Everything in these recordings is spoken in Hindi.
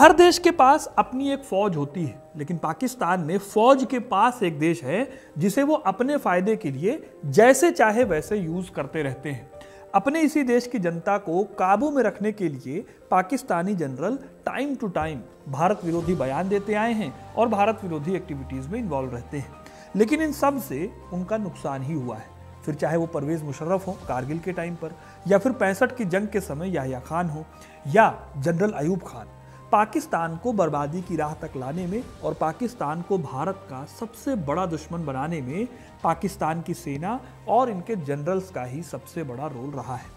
हर देश के पास अपनी एक फौज होती है, लेकिन पाकिस्तान में फौज के पास एक देश है जिसे वो अपने फायदे के लिए जैसे चाहे वैसे यूज करते रहते हैं। अपने इसी देश की जनता को काबू में रखने के लिए Pakistani general time to time Bharat विरोधी बयान देते आए हैं और भारत विरोधी एक्टिविटीज में इन्वॉल्व रहते हैं, लेकिन इन सब से उनका नुकसान ही हुआ है। फिर चाहे वो परवेज मुशर्रफ हो कारगिल के टाइम पर, या फिर 65 की जंग के समय याह्या खान हो, या जनरल अयूब खान। पाकिस्तान को बर्बादी की राह तक लाने में और पाकिस्तान को भारत का सबसे बड़ा दुश्मन बनाने में पाकिस्तान की सेना और इनके जनरल्स का ही सबसे बड़ा रोल रहा है।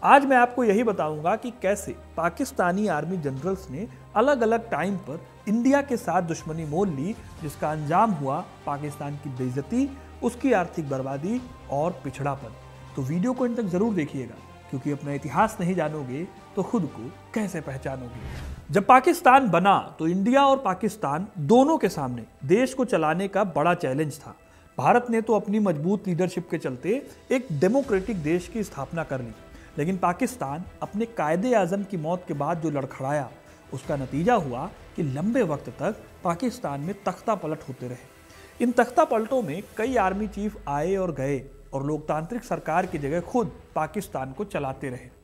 आज मैं आपको यही बताऊंगा कि कैसे पाकिस्तानी आर्मी जनरल्स ने अलग अलग टाइम पर इंडिया के साथ दुश्मनी मोल ली, जिसका अंजाम हुआ पाकिस्तान की बेइज्जती, उसकी आर्थिक बर्बादी और पिछड़ापन। तो वीडियो को इन तक जरूर देखिएगा, क्योंकि अपना इतिहास नहीं जानोगे तो खुद को कैसे पहचानोगे। जब पाकिस्तान बना तो इंडिया और पाकिस्तान दोनों के सामने देश को चलाने का बड़ा चैलेंज था। भारत ने तो अपनी मजबूत लीडरशिप के चलते एक डेमोक्रेटिक देश की स्थापना कर ली, लेकिन पाकिस्तान अपने कायदे आजम की मौत के बाद जो लड़खड़ाया, उसका नतीजा हुआ कि लंबे वक्त तक पाकिस्तान में तख्ता पलट होते रहे। इन तख्ता पलटों में कई आर्मी चीफ आए और गए और लोकतांत्रिक सरकार की जगह खुद पाकिस्तान को चलाते रहे।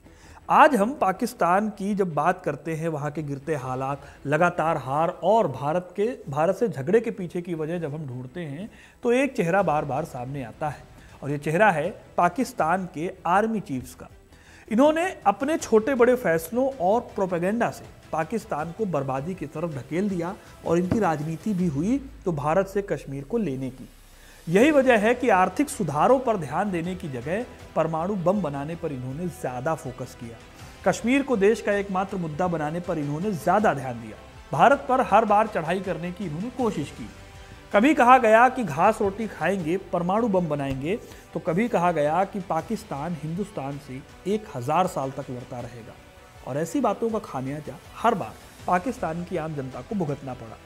आज हम पाकिस्तान की जब बात करते हैं, वहाँ के गिरते हालात, लगातार हार और भारत से झगड़े के पीछे की वजह जब हम ढूंढते हैं, तो एक चेहरा बार बार सामने आता है, और ये चेहरा है पाकिस्तान के आर्मी चीफ्स का। इन्होंने अपने छोटे बड़े फैसलों और प्रोपेगेंडा से पाकिस्तान को बर्बादी की तरफ ढकेल दिया, और इनकी राजनीति भी हुई तो भारत से कश्मीर को लेने की। यही वजह है कि आर्थिक सुधारों पर ध्यान देने की जगह परमाणु बम बनाने पर इन्होंने ज्यादा फोकस किया। कश्मीर को देश का एकमात्र मुद्दा बनाने पर इन्होंने ज्यादा ध्यान दिया। भारत पर हर बार चढ़ाई करने की इन्होंने कोशिश की। कभी कहा गया कि घास रोटी खाएंगे, परमाणु बम बनाएंगे, तो कभी कहा गया कि पाकिस्तान हिंदुस्तान से 1000 साल तक लड़ता रहेगा। और ऐसी बातों का खामियाजा हर बार पाकिस्तान की आम जनता को भुगतना पड़ा।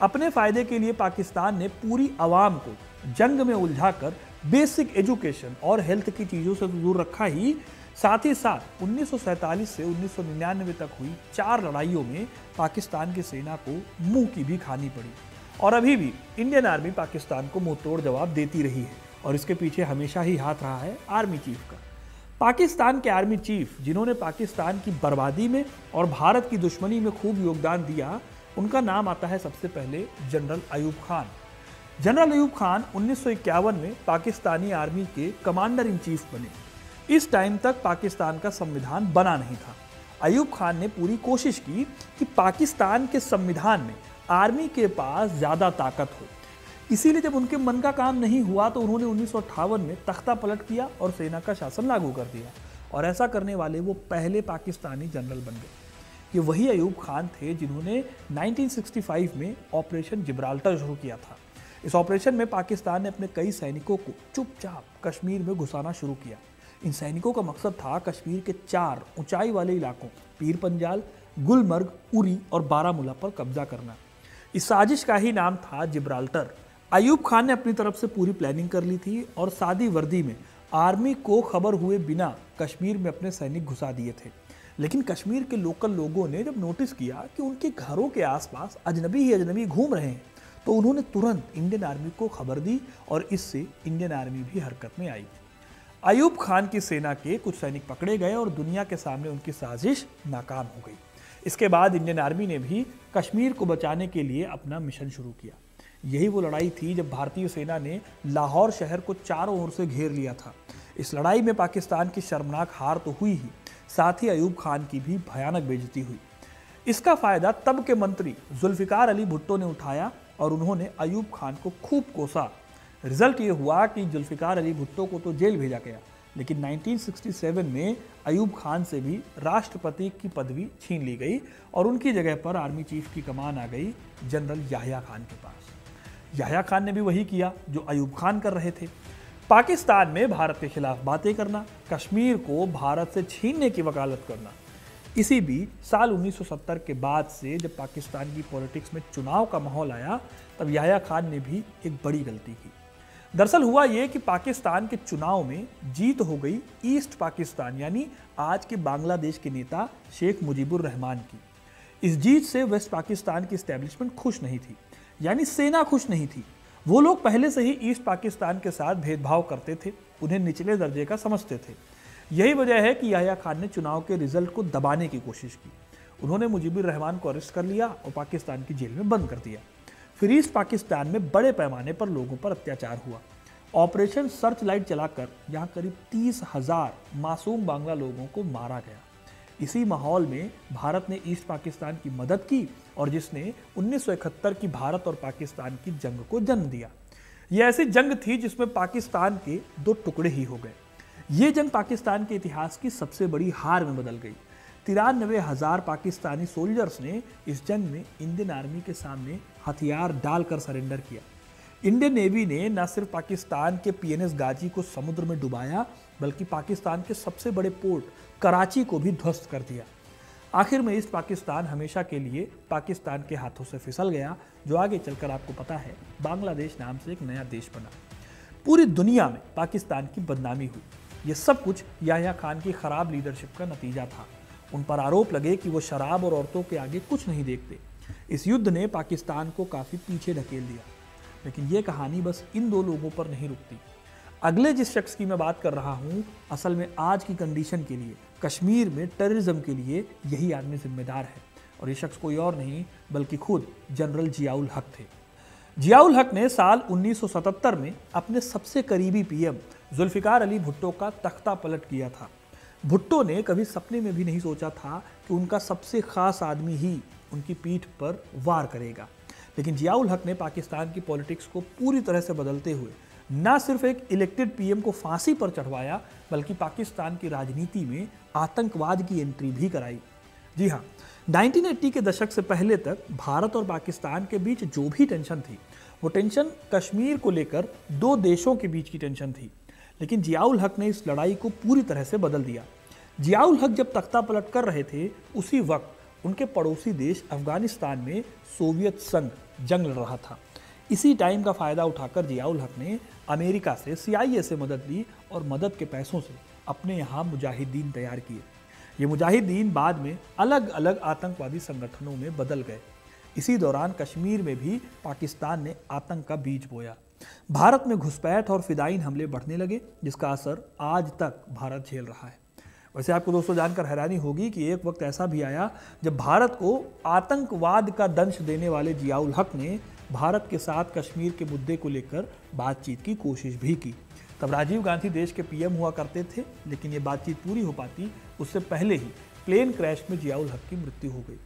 अपने फायदे के लिए पाकिस्तान ने पूरी आवाम को जंग में उलझाकर बेसिक एजुकेशन और हेल्थ की चीज़ों से दूर रखा ही, साथ ही साथ 1947 से 1999 तक हुई 4 लड़ाइयों में पाकिस्तान की सेना को मुंह की भी खानी पड़ी। और अभी भी इंडियन आर्मी पाकिस्तान को मुंह तोड़ जवाब देती रही है, और इसके पीछे हमेशा ही हाथ रहा है आर्मी चीफ का। पाकिस्तान के आर्मी चीफ जिन्होंने पाकिस्तान की बर्बादी में और भारत की दुश्मनी में खूब योगदान दिया, उनका नाम आता है सबसे पहले जनरल अयूब खान। जनरल अयूब खान 1951 में पाकिस्तानी आर्मी के कमांडर इन चीफ बने। इस टाइम तक पाकिस्तान का संविधान बना नहीं था। अयूब खान ने पूरी कोशिश की कि पाकिस्तान के संविधान में आर्मी के पास ज़्यादा ताकत हो। इसीलिए जब उनके मन का काम नहीं हुआ तो उन्होंने 1958 में तख्ता पलट किया और सेना का शासन लागू कर दिया, और ऐसा करने वाले वो पहले पाकिस्तानी जनरल बन गए। ये वही अयूब खान थे जिन्होंने 1965 में ऑपरेशन जिब्राल्टर शुरू किया था। इस ऑपरेशन में पाकिस्तान ने अपने कई सैनिकों को चुपचाप कश्मीर में घुसाना शुरू किया। इन सैनिकों का मकसद था कश्मीर के 4 ऊंचाई वाले इलाकों पीर पंजाल, गुलमर्ग, उरी और बारामूला पर कब्जा करना। इस साजिश का ही नाम था जिब्राल्टर। अयूब खान ने अपनी तरफ से पूरी प्लानिंग कर ली थी और सादी वर्दी में आर्मी को खबर हुए बिना कश्मीर में अपने सैनिक घुसा दिए थे। लेकिन कश्मीर के लोकल लोगों ने जब नोटिस किया कि उनके घरों के आसपास अजनबी ही अजनबी घूम रहे हैं, तो उन्होंने तुरंत इंडियन आर्मी को खबर दी, और इससे इंडियन आर्मी भी हरकत में आई। अयूब खान की सेना के कुछ सैनिक पकड़े गए और दुनिया के सामने उनकी साजिश नाकाम हो गई। इसके बाद इंडियन आर्मी ने भी कश्मीर को बचाने के लिए अपना मिशन शुरू किया। यही वो लड़ाई थी जब भारतीय सेना ने लाहौर शहर को चारों ओर से घेर लिया था। इस लड़ाई में पाकिस्तान की शर्मनाक हार तो हुई ही, साथ ही अयूब खान की भी भयानक बेइज्जती हुई। इसका फायदा तब के मंत्री जुल्फिकार अली भुट्टो ने उठाया और उन्होंने अयूब खान को खूब कोसा। रिजल्ट ये हुआ कि जुल्फिकार अली भुट्टो को तो जेल भेजा गया, लेकिन 1967 में अयूब खान से भी राष्ट्रपति की पदवी छीन ली गई और उनकी जगह पर आर्मी चीफ की कमान आ गई जनरल याह्या खान के पास। याह्या खान ने भी वही किया जो अयूब खान कर रहे थे, पाकिस्तान में भारत के खिलाफ बातें करना, कश्मीर को भारत से छीनने की वकालत करना। इसी बीच साल 1970 के बाद से जब पाकिस्तान की पॉलिटिक्स में चुनाव का माहौल आया, तब याह्या खान ने भी एक बड़ी गलती की। दरअसल हुआ ये कि पाकिस्तान के चुनाव में जीत हो गई ईस्ट पाकिस्तान यानी आज के बांग्लादेश के नेता शेख मुजीबुर रहमान की। इस जीत से वेस्ट पाकिस्तान की स्टैब्लिशमेंट खुश नहीं थी, यानी सेना खुश नहीं थी। वो लोग पहले से ही ईस्ट पाकिस्तान के साथ भेदभाव करते थे, उन्हें निचले दर्जे का समझते थे। यही वजह है कि याह्या खान ने चुनाव के रिजल्ट को दबाने की कोशिश की। उन्होंने मुजीबुर रहमान को अरेस्ट कर लिया और पाकिस्तान की जेल में बंद कर दिया। फिर ईस्ट पाकिस्तान में बड़े पैमाने पर लोगों पर अत्याचार हुआ। ऑपरेशन सर्च लाइट चलाकर यहाँ करीब 30,000 मासूम बांग्ला लोगों को मारा गया। इसी माहौल में भारत ने ईस्ट पाकिस्तान की मदद की और जिसने 1971 की भारत और पाकिस्तान की जंग को जन्म दिया। यह ऐसी जंग थी जिसमें पाकिस्तान के 2 टुकड़े ही हो गए। ये जंग पाकिस्तान के इतिहास की सबसे बड़ी हार में बदल गई। 93,000 पाकिस्तानी सोल्जर्स ने इस जंग में इंडियन आर्मी के सामने हथियार डालकर सरेंडर किया। इंडियन नेवी ने न सिर्फ पाकिस्तान के PNS गाजी को समुद्र में डुबाया, बल्कि पाकिस्तान के सबसे बड़े पोर्ट कराची को भी ध्वस्त कर दिया। आखिर में ईस्ट पाकिस्तान हमेशा के लिए पाकिस्तान के हाथों से फिसल गया, जो आगे चलकर आपको पता है बांग्लादेश नाम से एक नया देश बना। पूरी दुनिया में पाकिस्तान की बदनामी हुई। ये सब कुछ याह्या खान की खराब लीडरशिप का नतीजा था। उन पर आरोप लगे कि वो शराब और औरतों के आगे कुछ नहीं देखते। इस युद्ध ने पाकिस्तान को काफ़ी पीछे ढकेल दिया। लेकिन ये कहानी बस इन 2 लोगों पर नहीं रुकती। अगले जिस शख्स की मैं बात कर रहा हूँ, असल में आज की कंडीशन के लिए, कश्मीर में टेररिज्म के लिए यही आदमी जिम्मेदार है। और ये शख्स कोई और नहीं बल्कि खुद जनरल जियाउल हक थे। जियाउल हक ने साल 1977 में अपने सबसे करीबी PM जुल्फिकार अली भुट्टो का तख्ता पलट किया था। भुट्टो ने कभी सपने में भी नहीं सोचा था कि उनका सबसे खास आदमी ही उनकी पीठ पर वार करेगा। लेकिन जियाउल हक ने पाकिस्तान की पॉलिटिक्स को पूरी तरह से बदलते हुए न सिर्फ एक इलेक्टेड PM को फांसी पर चढ़वाया, बल्कि पाकिस्तान की राजनीति में आतंकवाद की एंट्री भी कराई। जी हाँ, 1980 के दशक से पहले तक भारत और पाकिस्तान के बीच जो भी टेंशन थी, वो टेंशन कश्मीर को लेकर 2 देशों के बीच की टेंशन थी। लेकिन जियाउल हक ने इस लड़ाई को पूरी तरह से बदल दिया। जियाउल हक जब तख्ता पलट कर रहे थे, उसी वक्त उनके पड़ोसी देश अफगानिस्तान में सोवियत संघ जंग लड़ रहा था। इसी टाइम का फायदा उठाकर जियाउल हक ने अमेरिका से CIA से मदद ली और मदद के पैसों से अपने यहाँ मुजाहिदीन तैयार किए। ये मुजाहिदीन बाद में अलग अलग आतंकवादी संगठनों में बदल गए। इसी दौरान कश्मीर में भी पाकिस्तान ने आतंक का बीज बोया। भारत में घुसपैठ और फिदायीन हमले बढ़ने लगे, जिसका असर आज तक भारत झेल रहा है। वैसे आपको दोस्तों जानकर हैरानी होगी कि एक वक्त ऐसा भी आया जब भारत को आतंकवाद का दंश देने वाले जियाउल हक ने भारत के साथ कश्मीर के मुद्दे को लेकर बातचीत की कोशिश भी की। तब राजीव गांधी देश के PM हुआ करते थे, लेकिन ये बातचीत पूरी हो पाती उससे पहले ही प्लेन क्रैश में जियाउल हक की मृत्यु हो गई।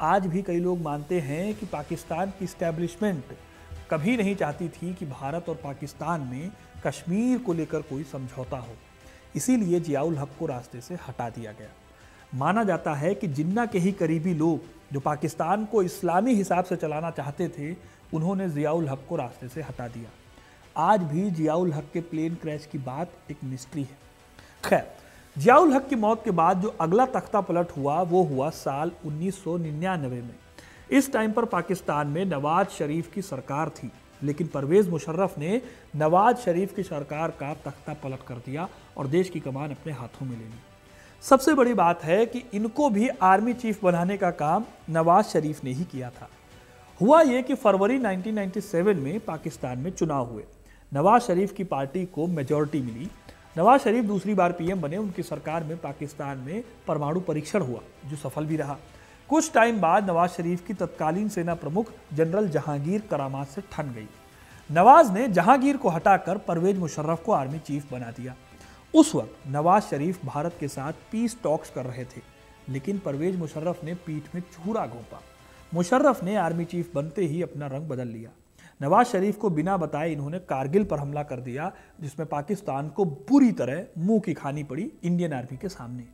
आज भी कई लोग मानते हैं कि पाकिस्तान की स्टैब्लिशमेंट कभी नहीं चाहती थी कि भारत और पाकिस्तान में कश्मीर को लेकर कोई समझौता हो, इसीलिए जियाउल हक को रास्ते से हटा दिया गया। माना जाता है कि जिन्ना के ही करीबी लोग जो पाकिस्तान को इस्लामी हिसाब से चलाना चाहते थे, उन्होंने जियाउल हक को रास्ते से हटा दिया। आज भी जियाउल हक के प्लेन क्रैश की बात एक मिस्ट्री है। खैर, जियाउल हक की मौत के बाद जो अगला तख्ता पलट हुआ वो हुआ साल 1999 में। इस टाइम पर पाकिस्तान में नवाज शरीफ की सरकार थी, लेकिन परवेज मुशर्रफ ने नवाज शरीफ की सरकार का तख्ता पलट कर दिया और देश की कमान अपने हाथों में ले ली। सबसे बड़ी बात है कि इनको भी आर्मी चीफ बनाने का काम नवाज शरीफ ने ही किया था। हुआ ये कि फरवरी 1997 में पाकिस्तान में चुनाव हुए। नवाज शरीफ की पार्टी को मेजॉरिटी मिली। नवाज शरीफ दूसरी बार PM बने। उनकी सरकार में पाकिस्तान में परमाणु परीक्षण हुआ, जो सफल भी रहा। कुछ टाइम बाद नवाज शरीफ की तत्कालीन सेना प्रमुख जनरल जहांगीर करामात से ठन गई। नवाज ने जहांगीर को हटाकर परवेज मुशर्रफ को आर्मी चीफ बना दिया। उस वक्त नवाज शरीफ भारत के साथ पीस टॉक्स कर रहे थे, लेकिन परवेज मुशर्रफ ने पीठ में छुरा घोंपा। मुशर्रफ ने आर्मी चीफ बनते ही अपना रंग बदल लिया। नवाज शरीफ को बिना बताए इन्होंने कारगिल पर हमला कर दिया, जिसमें पाकिस्तान को बुरी तरह मुंह की खानी पड़ी इंडियन आर्मी के सामने।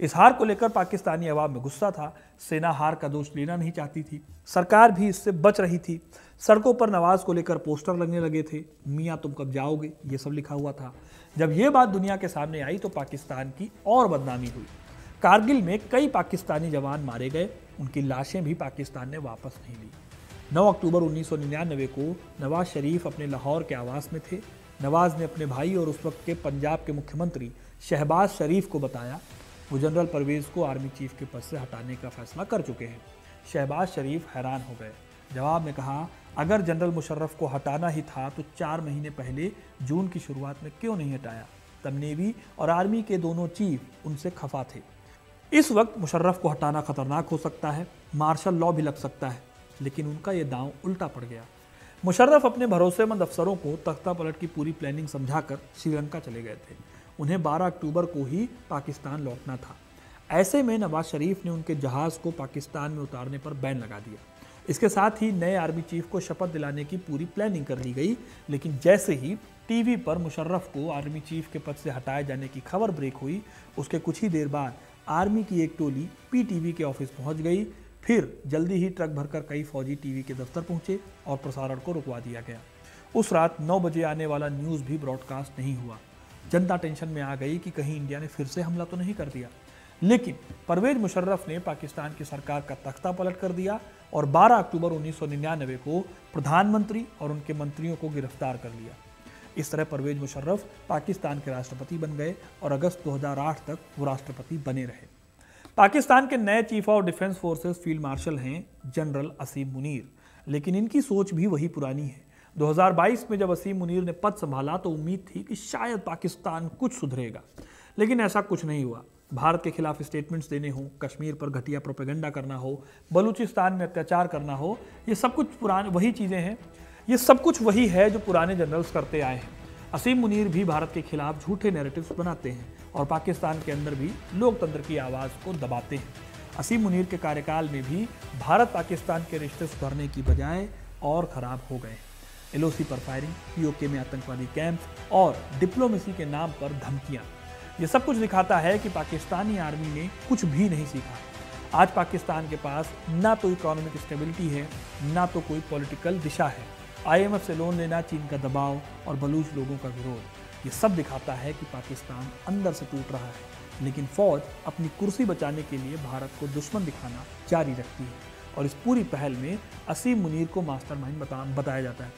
इस हार को लेकर पाकिस्तानी अवाम में गुस्सा था। सेना हार का दोष लेना नहीं चाहती थी, सरकार भी इससे बच रही थी। सड़कों पर नवाज को लेकर पोस्टर लगने लगे थे, मियाँ तुम कब जाओगे, ये सब लिखा हुआ था। जब ये बात दुनिया के सामने आई तो पाकिस्तान की और बदनामी हुई। कारगिल में कई पाकिस्तानी जवान मारे गए, उनकी लाशें भी पाकिस्तान ने वापस नहीं ली। 9 अक्टूबर 1999 को नवाज शरीफ अपने लाहौर के आवास में थे। नवाज ने अपने भाई और उस वक्त के पंजाब के मुख्यमंत्री शहबाज शरीफ को बताया वो जनरल परवेज को आर्मी चीफ के पद से हटाने का फैसला कर चुके हैं। शहबाज शरीफ हैरान हो गए। जवाब में कहा, अगर जनरल मुशर्रफ को हटाना ही था तो 4 महीने पहले जून की शुरुआत में क्यों नहीं हटाया? तब नेवी और आर्मी के दोनों चीफ उनसे खफा थे। इस वक्त मुशर्रफ को हटाना खतरनाक हो सकता है, मार्शल लॉ भी लग सकता है, लेकिन उनका यह दांव उल्टा पड़ गया। मुशर्रफ अपने भरोसेमंद अफसरों को तख्ता पलट की पूरी प्लानिंग समझाकर श्रीलंका चले गए थे। उन्हें 12 अक्टूबर को ही पाकिस्तान लौटना था। ऐसे में नवाज शरीफ ने उनके जहाज को पाकिस्तान में उतारने पर बैन लगा दिया। इसके साथ ही नए आर्मी चीफ को शपथ दिलाने की पूरी प्लानिंग कर ली गई, लेकिन जैसे ही टीवी पर मुशर्रफ को आर्मी चीफ के पद से हटाए जाने की खबर ब्रेक हुई, उसके कुछ ही देर बाद आर्मी की एक टोली पीटीवी के ऑफिस पहुंच गई। फिर जल्दी ही ट्रक भरकर कई फौजी टीवी के दफ्तर पहुंचे और प्रसारण को रुकवा दिया गया। उस रात 9 बजे आने वाला न्यूज़ भी ब्रॉडकास्ट नहीं हुआ। जनता टेंशन में आ गई कि कहीं इंडिया ने फिर से हमला तो नहीं कर दिया। लेकिन परवेज मुशर्रफ ने पाकिस्तान की सरकार का तख्ता पलट कर दिया और 12 अक्टूबर 1999 को प्रधानमंत्री और उनके मंत्रियों को गिरफ्तार कर लिया। इस तरह परवेज मुशर्रफ पाकिस्तान के राष्ट्रपति बन गए और अगस्त 2008 तक वो राष्ट्रपति बने रहे। पाकिस्तान के नए chief of defence forces field marshal हैं जनरल असीम मुनीर, लेकिन इनकी सोच भी वही पुरानी है। 2022 में जब असीम मुनीर ने पद संभाला तो उम्मीद थी कि शायद पाकिस्तान कुछ सुधरेगा, लेकिन ऐसा कुछ नहीं हुआ। भारत के खिलाफ स्टेटमेंट्स देने हो, कश्मीर पर घटिया प्रोपेगेंडा करना हो, बलूचिस्तान में अत्याचार करना हो, ये सब कुछ पुराने वही चीज़ें हैं। ये सब कुछ वही है जो पुराने जनरल्स करते आए हैं। असीम मुनीर भी भारत के खिलाफ झूठे नैरेटिव्स बनाते हैं और पाकिस्तान के अंदर भी लोकतंत्र की आवाज़ को दबाते हैं। असीम मुनीर के कार्यकाल में भी भारत पाकिस्तान के रिश्ते सुधरने की बजाय और ख़राब हो गए। LOC पर फायरिंग, POK में आतंकवादी कैंप और डिप्लोमेसी के नाम पर धमकियाँ, ये सब कुछ दिखाता है कि पाकिस्तानी आर्मी ने कुछ भी नहीं सीखा। आज पाकिस्तान के पास ना तो इकोनॉमिक स्टेबिलिटी है, ना तो कोई पॉलिटिकल दिशा है। IMF से लोन लेना, चीन का दबाव और बलूच लोगों का विरोध, ये सब दिखाता है कि पाकिस्तान अंदर से टूट रहा है। लेकिन फौज अपनी कुर्सी बचाने के लिए भारत को दुश्मन दिखाना जारी रखती है और इस पूरी पहल में असीम मुनीर को मास्टरमाइंड बताया जाता है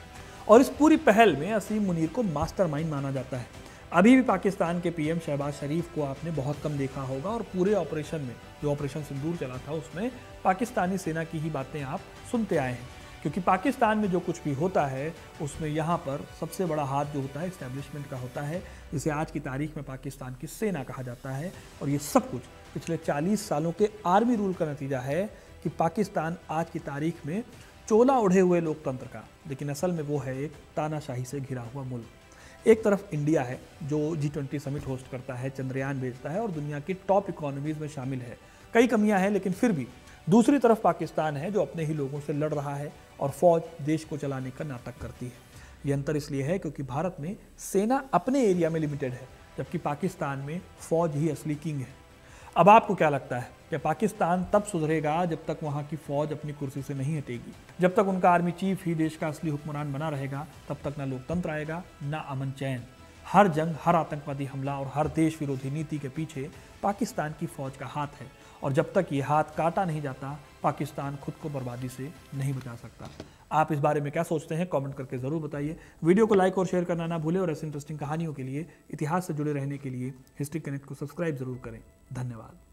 माना जाता है। अभी भी पाकिस्तान के PM शहबाज शरीफ को आपने बहुत कम देखा होगा और पूरे ऑपरेशन में, जो ऑपरेशन सिंदूर चला था, उसमें पाकिस्तानी सेना की ही बातें आप सुनते आए हैं, क्योंकि पाकिस्तान में जो कुछ भी होता है उसमें यहाँ पर सबसे बड़ा हाथ जो होता है इस्टेब्लिशमेंट का होता है, जिसे आज की तारीख में पाकिस्तान की सेना कहा जाता है। और ये सब कुछ पिछले 40 सालों के आर्मी रूल का नतीजा है कि पाकिस्तान आज की तारीख में चोला ओढ़े हुए लोकतंत्र का, लेकिन असल में वो है एक तानाशाही से घिरा हुआ मुल्क। एक तरफ इंडिया है जो G20 समिट होस्ट करता है, चंद्रयान भेजता है और दुनिया की टॉप इकोनॉमीज में शामिल है। कई कमियां हैं लेकिन फिर भी। दूसरी तरफ पाकिस्तान है जो अपने ही लोगों से लड़ रहा है और फौज देश को चलाने का नाटक करती है। ये अंतर इसलिए है क्योंकि भारत में सेना अपने एरिया में लिमिटेड है, जबकि पाकिस्तान में फौज ही असली किंग है। अब आपको क्या लगता है कि पाकिस्तान तब सुधरेगा जब तक वहाँ की फौज अपनी कुर्सी से नहीं हटेगी? जब तक उनका आर्मी चीफ ही देश का असली हुक्मरान बना रहेगा, तब तक ना लोकतंत्र आएगा, ना अमन चैन। हर जंग, हर आतंकवादी हमला और हर देश विरोधी नीति के पीछे पाकिस्तान की फौज का हाथ है और जब तक ये हाथ काटा नहीं जाता, पाकिस्तान खुद को बर्बादी से नहीं बचा सकता। आप इस बारे में क्या सोचते हैं? कमेंट करके ज़रूर बताइए। वीडियो को लाइक और शेयर करना ना भूलें और ऐसी इंटरेस्टिंग कहानियों के लिए, इतिहास से जुड़े रहने के लिए हिस्ट्री कनेक्ट को सब्सक्राइब जरूर करें। धन्यवाद।